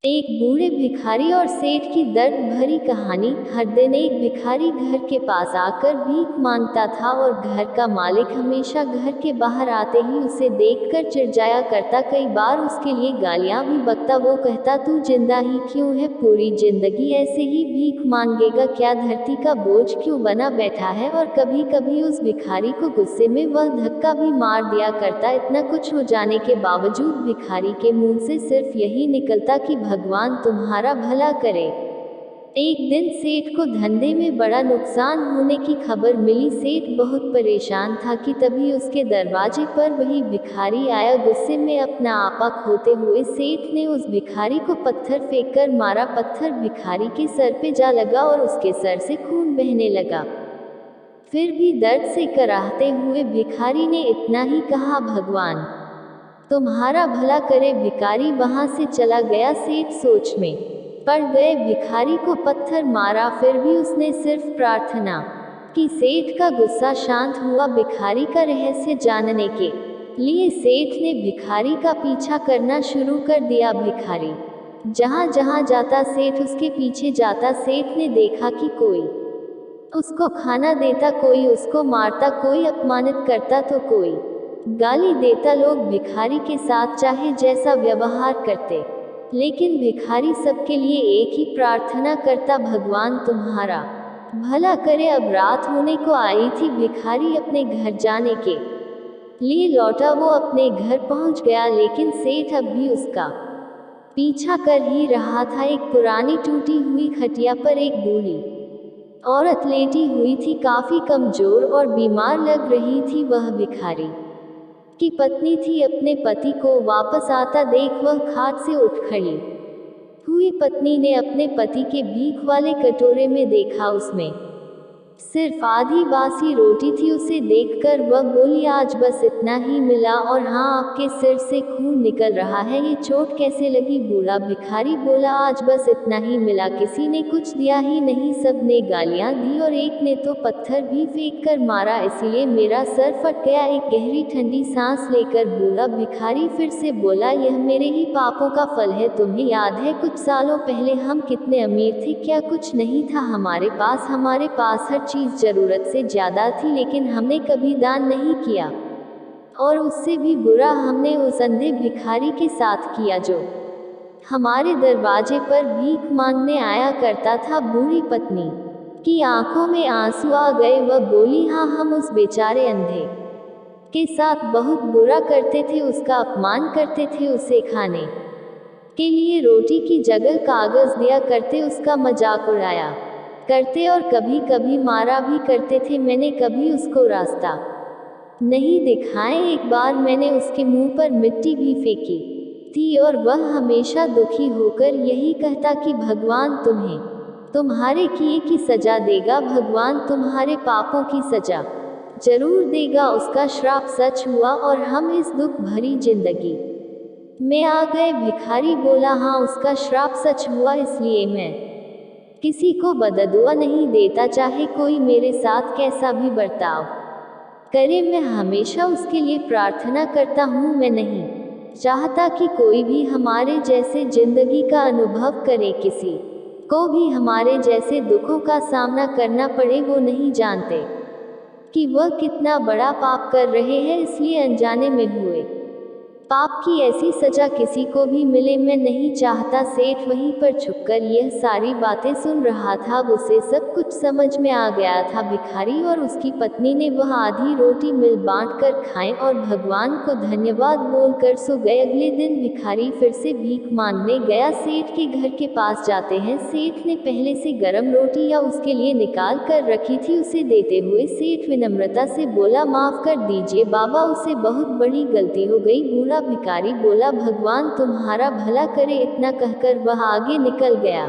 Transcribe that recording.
एक बूढ़े भिखारी और सेठ की दर्द भरी कहानी। हर दिन एक भिखारी घर के पास आकर भीख मांगता था और घर का मालिक हमेशा घर के बाहर आते ही उसे देखकर चिढ़ करता। कई बार उसके लिए गालियां भी बकता। वो कहता, तू जिंदा ही क्यों है, पूरी जिंदगी ऐसे ही भीख मांगेगा क्या, धरती का बोझ क्यों बना बैठा है। और कभी कभी उस भिखारी को गुस्से में वह धक्का भी मार दिया करता। इतना कुछ हो जाने के बावजूद भिखारी के मुंह से सिर्फ यही निकलता कि भगवान तुम्हारा भला करे। एक दिन सेठ को धंधे में बड़ा नुकसान होने की खबर मिली। सेठ बहुत परेशान था कि तभी उसके दरवाजे पर वही भिखारी आया। गुस्से में अपना आपा खोते हुए सेठ ने उस भिखारी को पत्थर फेंककर मारा। पत्थर भिखारी के सर पे जा लगा और उसके सर से खून बहने लगा। फिर भी दर्द से कराहते हुए भिखारी ने इतना ही कहा, भगवान तुम्हारा भला करे। भिखारी वहां से चला गया। सेठ सोच में पड़ गए। भिखारी को पत्थर मारा, फिर भी उसने सिर्फ प्रार्थना की। सेठ का गुस्सा शांत हुआ। भिखारी का रहस्य जानने के लिए सेठ ने भिखारी का पीछा करना शुरू कर दिया। भिखारी जहां जहां जाता सेठ उसके पीछे जाता। सेठ ने देखा कि कोई उसको खाना देता, कोई उसको मारता, कोई अपमानित करता तो कोई गाली देता। लोग भिखारी के साथ चाहे जैसा व्यवहार करते, लेकिन भिखारी सबके लिए एक ही प्रार्थना करता, भगवान तुम्हारा भला करे। अब रात होने को आई थी। भिखारी अपने घर जाने के लिए लौटा। वो अपने घर पहुंच गया, लेकिन सेठ अब भी उसका पीछा कर ही रहा था। एक पुरानी टूटी हुई खटिया पर एक बूढ़ी औरत लेटी हुई थी, काफी कमजोर और बीमार लग रही थी। वह भिखारी की पत्नी थी। अपने पति को वापस आता देख वह खाट से उठ खड़ी हुई। पत्नी ने अपने पति के भीख वाले कटोरे में देखा, उसमें सिर्फ आधी बासी रोटी थी। उसे देखकर वह बोली, आज बस इतना ही मिला, और हाँ, आपके सिर से खून निकल रहा है, ये चोट कैसे लगी। बूढ़ा भिखारी बोला, आज बस इतना ही मिला, किसी ने कुछ दिया ही नहीं, सब ने गालियां दी और एक ने तो पत्थर भी फेंक कर मारा, इसलिए मेरा सर फट गया। एक गहरी ठंडी सांस लेकर बूढ़ा भिखारी फिर से बोला, यह मेरे ही पापों का फल है। तुम्हें याद है कुछ सालों पहले हम कितने अमीर थे, क्या कुछ नहीं था हमारे पास हर चीज जरूरत से ज्यादा थी, लेकिन हमने कभी दान नहीं किया। और उससे भी बुरा हमने उस अंधे भिखारी के साथ किया जो हमारे दरवाजे पर भीख मांगने आया करता था। बूढ़ी पत्नी की आंखों में आंसू आ गए। वह बोली, हाँ, हम उस बेचारे अंधे के साथ बहुत बुरा करते थे, उसका अपमान करते थे, उसे खाने के लिए रोटी की जगह कागज दिया करते, उसका मजाक उड़ाया करते और कभी कभी मारा भी करते थे। मैंने कभी उसको रास्ता नहीं दिखाए। एक बार मैंने उसके मुंह पर मिट्टी भी फेंकी थी और वह हमेशा दुखी होकर यही कहता कि भगवान तुम्हें तुम्हारे किए की सजा देगा, भगवान तुम्हारे पापों की सजा जरूर देगा। उसका श्राप सच हुआ और हम इस दुख भरी जिंदगी में आ गए। भिखारी बोला, हाँ, उसका श्राप सच हुआ, इसलिए मैं किसी को बददुआ नहीं देता, चाहे कोई मेरे साथ कैसा भी बर्ताव करे, मैं हमेशा उसके लिए प्रार्थना करता हूँ। मैं नहीं चाहता कि कोई भी हमारे जैसे जिंदगी का अनुभव करे, किसी को भी हमारे जैसे दुखों का सामना करना पड़े। वो नहीं जानते कि वह कितना बड़ा पाप कर रहे हैं, इसलिए अनजाने में हुए पाप की ऐसी सजा किसी को भी मिले, मैं नहीं चाहता। सेठ वहीं पर छुपकर यह सारी बातें सुन रहा था। उसे सब कुछ समझ में आ गया था। भिखारी और उसकी पत्नी ने वह आधी रोटी मिल बांट कर खाएं और भगवान को धन्यवाद बोलकर सो गए। अगले दिन भिखारी फिर से भीख मांगने गया। सेठ के घर के पास जाते हैं। सेठ ने पहले से गर्म रोटी या उसके लिए निकाल कर रखी थी। उसे देते हुए सेठ विनम्रता से बोला, माफ कर दीजिए बाबा, उसे बहुत बड़ी गलती हो गई। बूढ़ा भिखारी बोला, भगवान तुम्हारा भला करे। इतना कहकर वह आगे निकल गया।